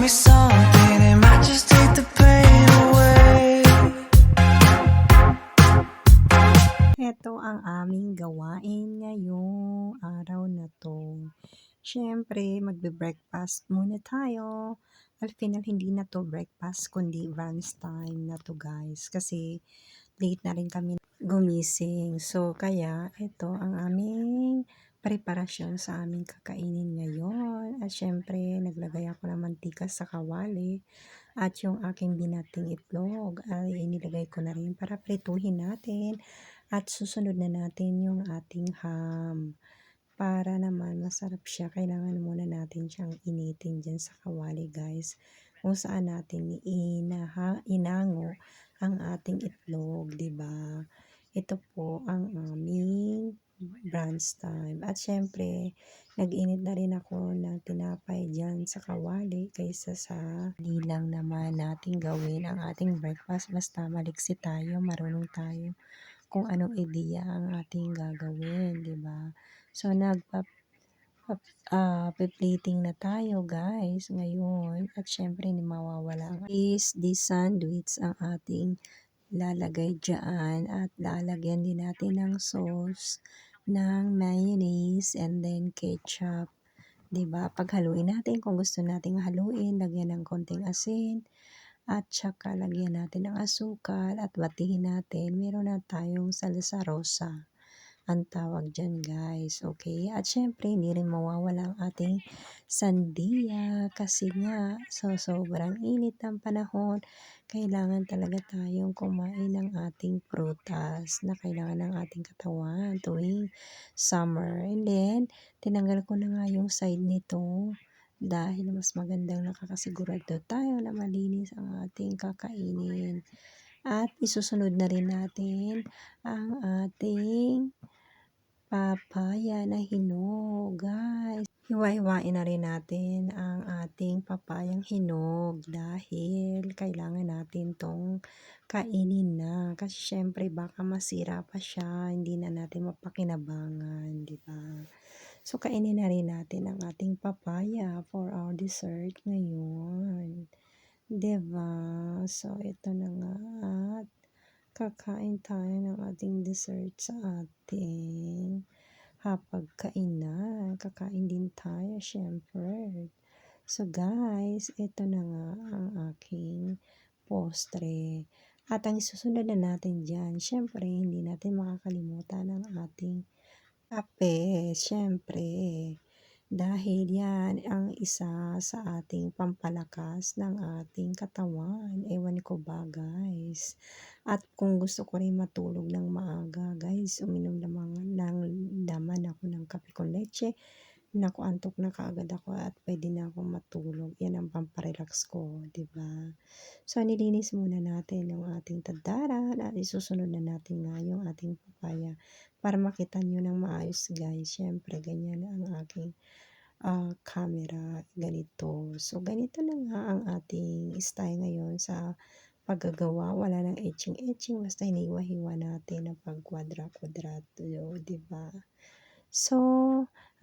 me something, it might just take the pain away. Ito ang aming gawain ngayong araw na to. Siyempre, magbe-breakfast muna tayo. Al final, hindi na to breakfast, kundi brunch time na to guys. Kasi late na rin kami gumising. So, kaya ito ang aming preparasyon sa aming kakainin ngayon. At syempre, naglagay ako ng mantika sa kawali. At yung aking binating itlog ay inilagay ko na rin para prituhin natin. At susunod na natin yung ating ham. Para naman masarap siya, kailangan muna natin siyang initin dyan sa kawali guys. Kung saan natin inango ang ating itlog, 'di ba? Ito po ang aming brunch time. At syempre, nag-init na rin ako ng tinapay dyan sa kawali kaysa sa di lang naman natin gawin ang ating breakfast. Basta maliksi tayo, marunong tayo kung anong ideya ang ating gagawin, 'di ba? So, plating na tayo guys ngayon. At syempre, hindi mawawala is this sandwich ang ating lalagay dyan. At lalagyan din natin ng sauce, ng mayonnaise, and then ketchup. 'Di ba? Paghaluin natin, kung gusto nating haluin, lagyan ng konting asin. At saka lagyan natin ng asukal at batihin natin. Meron na tayong salsa rosa ang tawag dyan guys, okay? At syempre, hindi rin mawawala ang ating sandiya kasi nga, sobrang init ng panahon, kailangan talaga tayong kumain ng ating prutas na kailangan ng ating katawan tuwing summer. And then, tinanggal ko na nga yung side nito dahil mas magandang nakakasigurado tayo na malinis ang ating kakainin. At isusunod na rin natin ang ating papaya na hinog, guys. Hiwa-hiwain na rin natin ang ating papayang hinog dahil kailangan natin tong kainin na. Kasi syempre baka masira pa siya, hindi na natin mapakinabangan, di ba? So, kainin na rin natin ang ating papaya for our dessert ngayon. Di ba? So, ito na nga at kakain tayo ng ating dessert sa ating hapagkainan. Kakain din tayo, syempre. So guys, ito na nga ang aking postre. At ang susunod na natin dyan, syempre, hindi natin makakalimutan ang ating kape, syempre. Dahil yan ang isa sa ating pampalakas ng ating katawan. Ewan ko ba guys. At kung gusto ko rin matulog ng maaga guys, uminom naman ako ng kape con leche. Naku, antok na kaagad ako at pwede na akong matulog. Yan ang pamparelax ko, di ba? So, nilinis muna natin yung ating tadaran at isusunod na natin nga yung ating papaya para makita nyo ng maayos guys. Syempre, ganyan ang aking camera, ganito. So, ganito na nga ang ating style ngayon sa paggagawa. Wala nang etching-etching, basta hiniwa-hiwa natin ang pag-kwadra-kwadrato, di ba? So,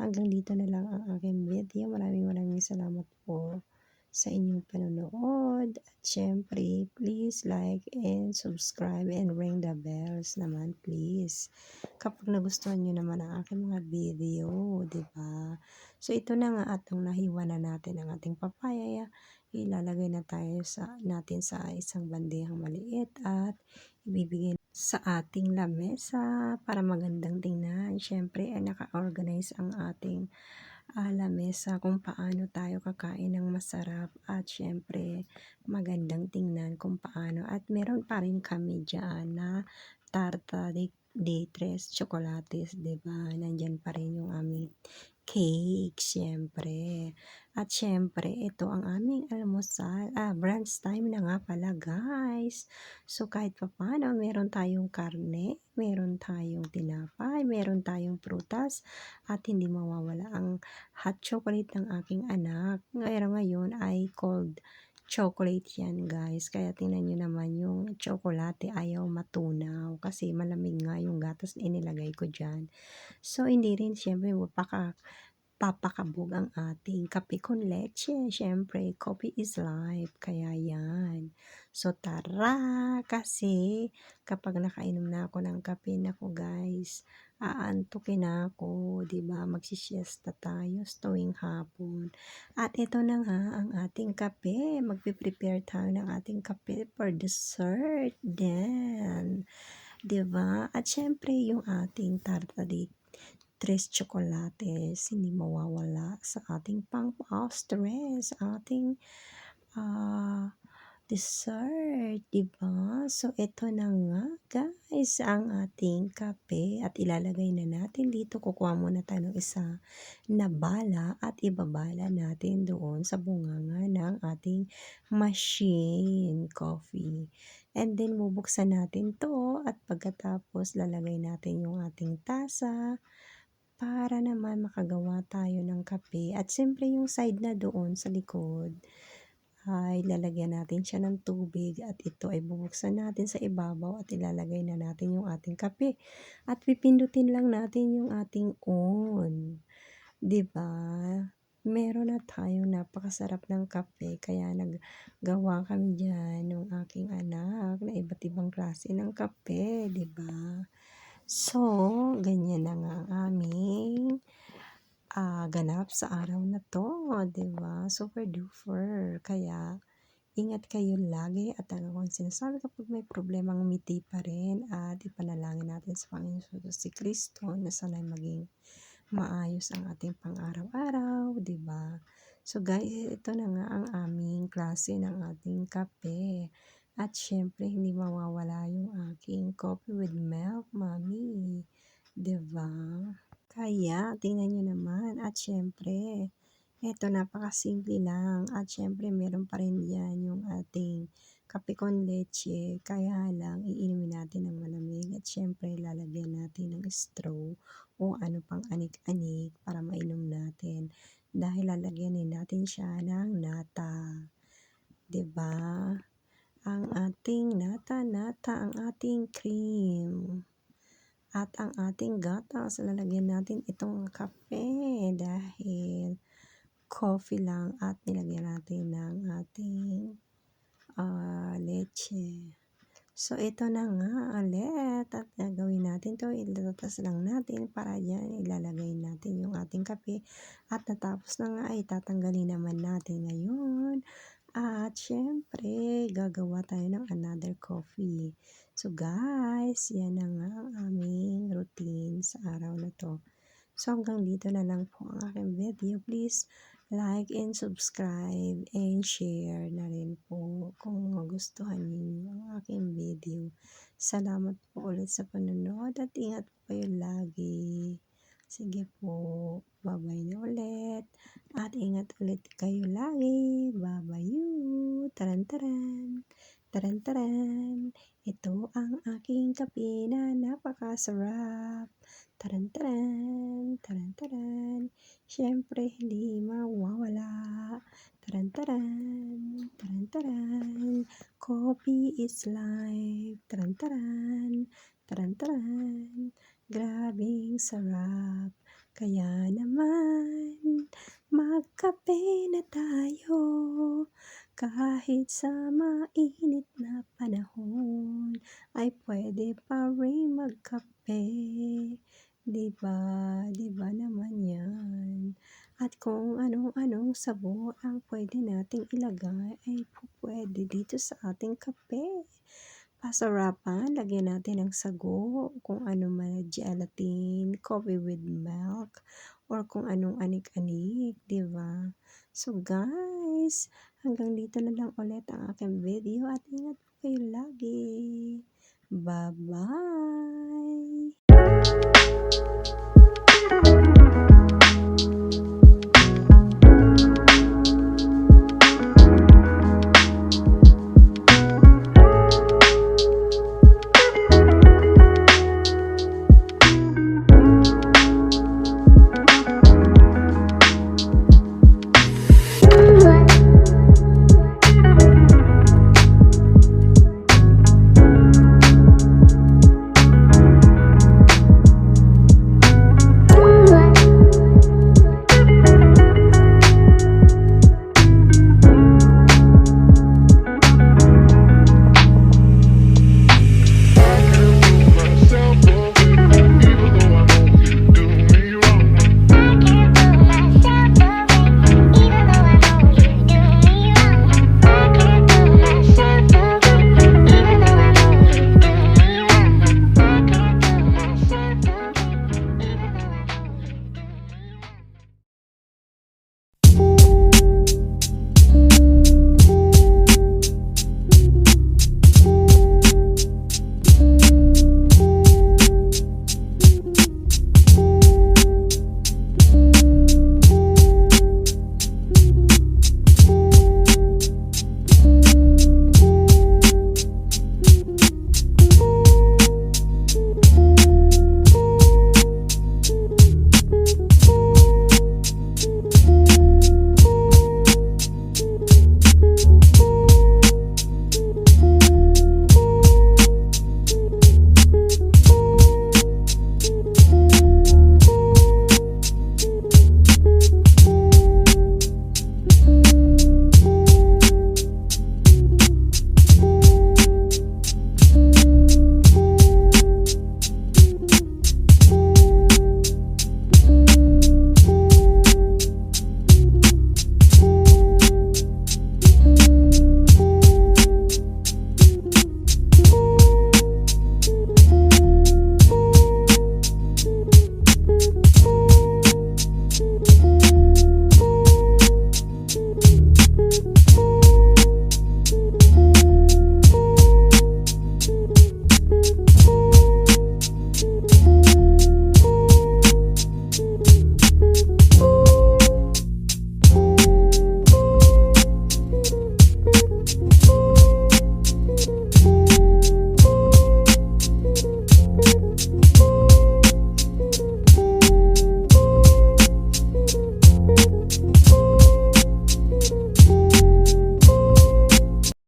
hanggang dito na lang ang aking video. Maraming salamat po sa inyong panonood. At syempre, please like and subscribe and ring the bells naman, please. Kapag nagustuhan nyo naman ang aking mga video, di ba? So, ito na nga at nung nahiwa na natin ang ating papaya, ilalagay na tayo natin sa isang bandehang maliit at ibibigay sa ating lamesa para magandang tingnan. Syempre, naka-organize ang ating lamesa kung paano tayo kakain ng masarap at syempre magandang tingnan kung paano. At meron pa rin kami dyan na tarta de tres chocolates, diba? Nandyan pa rin yung aming cake, syempre. At syempre, ito ang aming almusal. Brunch time na nga pala, guys. So, kahit pa paano, meron tayong karne, meron tayong tinapay, meron tayong prutas, at hindi mawawala ang hot chocolate ng aking anak. Ngayon ay cold chocolate yan guys. Kaya tingnan nyo naman yung chocolate ayaw matunaw kasi malamig nga yung gatas na inilagay ko dyan. So, hindi rin syempre papakabog ang ating kape con leche. Siyempre, coffee is life. Kaya yan. So, tara! Kasi, kapag nakainom na ako ng kape, nako guys, aantukin na ako. Diba? Magsisiesta tayo tuwing hapon. At ito na nga ang ating kape. Magpiprepare tayo ng ating kape for dessert. Then, diba? At syempre, yung ating tartarik tres chocolates, hindi mawawala sa ating pang-stress, ating dessert, diba? So, ito na nga, guys, ang ating kape at ilalagay na natin dito. Kukuha muna tayo ng isa na bala at ibabala natin doon sa bunganga ng ating machine coffee. And then, bubuksan natin to at pagkatapos lalagay natin yung ating tasa para naman makagawa tayo ng kape. At siyempre yung side na doon sa likod ay lalagyan natin siya ng tubig at ito ay bubuksan natin sa ibabaw at ilalagay na natin yung ating kape. At pipindutin lang natin yung ating on. 'Di ba? Meron na tayong napakasarap ng kape kaya naggawa kami diyan ng aking anak na iba't ibang klase ng kape, 'di ba? So, ganyan na nga ang aming ganap sa araw na to, 'di ba? Super duper. Kaya ingat kayo lagi at ano kung sinasabi kapag may problemang ngumiti pa rin at ipanalangin natin sa Panginoon si Kristo na sana'y maging maayos ang ating pang-araw-araw, 'di ba? So guys, ito na nga ang aming klase ng ating kape. At syempre, hindi mawawala yung aking coffee with milk, mami. 'Di ba? Kaya, tingnan nyo naman. At syempre, eto napakasimple lang. At syempre, meron pa rin yan yung ating kape con leche. Kaya lang, iinumin natin ng malamig. At syempre, lalagyan natin ng straw o ano pang anik-anik para mainom natin. Dahil lalagyan din natin siya ng nata. 'Di ba? Ang ating nata, ang ating cream. At ang ating gatas, lalagyan natin itong kape dahil coffee lang at nilagyan natin ng ating leche. So, ito na nga ulit at gagawin natin to. Ilatatas lang natin para dyan ilalagay natin yung ating kape. At natapos na nga ay tatanggalin naman natin ngayon. At syempre, gagawa tayo ng another coffee. So guys, yan na nga ang aming routine sa araw na to. So hanggang dito na lang po ang aking video. Please like and subscribe and share na rin po kung magustuhan niyo ang aking video. Salamat po ulit sa panonood at ingat po kayo lagi. Sige po, bye-bye na ulit. At ingat ulit kayo lagi. Bye-bye. Taran-taran. Taran-taran. Ito ang aking kape na napakasarap. Taran-taran. Taran-taran. Siyempre, hindi mawawala. Taran-taran. Taran-taran. Coffee is life. Taran-taran. Taran-taran. Grabing sarap. Kaya naman, magkape na tayo. Kahit sa mainit na panahon, ay pwede pa rin magkape. Diba? Diba naman yan? At kung anong-anong sabor ang pwede nating ilagay, ay pwede dito sa ating kape. Pasarapan, lagyan natin ng sago, kung ano man, gelatin, coffee with milk, or kung anong anik-anik, di ba? So guys, hanggang dito na lang ulit ang aking video at ingat po kayo lagi. Bye-bye!